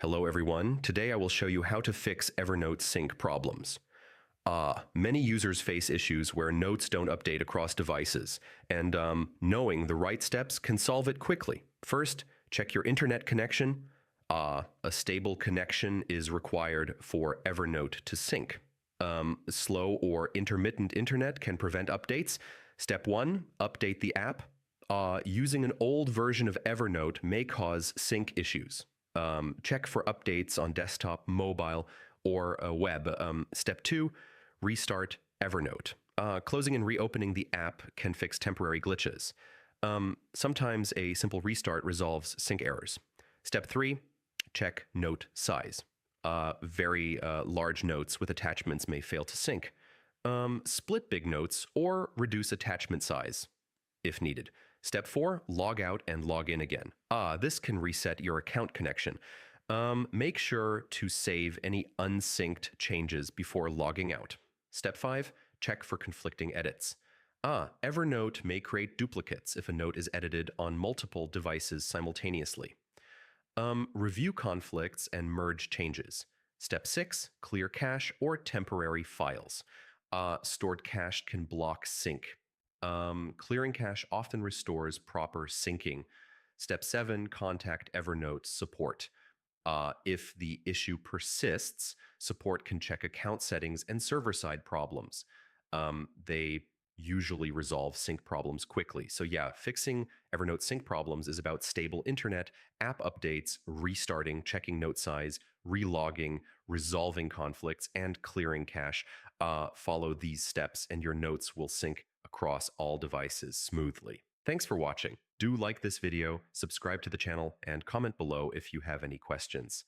Hello everyone. Today I will show you how to fix Evernote sync problems. Many users face issues where notes don't update across devices, and knowing the right steps can solve it quickly. First, check your internet connection. A stable connection is required for Evernote to sync. Slow or intermittent internet can prevent updates. Step 1, update the app. Using an old version of Evernote may cause sync issues. Check for updates on desktop, mobile, or web. Step 2, restart Evernote. Closing and reopening the app can fix temporary glitches. Sometimes a simple restart resolves sync errors. Step 3, check note size. Very large notes with attachments may fail to sync. Split big notes or reduce attachment size if needed. Step 4, log out and log in again. This can reset your account connection. Make sure to save any unsynced changes before logging out. Step 5, check for conflicting edits. Evernote may create duplicates if a note is edited on multiple devices simultaneously. Review conflicts and merge changes. Step 6, clear cache or temporary files. Stored cache can block sync. Clearing cache often restores proper syncing. Step 7, contact Evernote support. If the issue persists, support can check account settings and server-side problems. They usually resolve sync problems quickly. So yeah, fixing Evernote sync problems is about stable internet, app updates, restarting, checking note size, relogging, resolving conflicts, and clearing cache. Follow these steps and your notes will sync across all devices smoothly. Thanks for watching. Do like this video, subscribe to the channel, and comment below if you have any questions.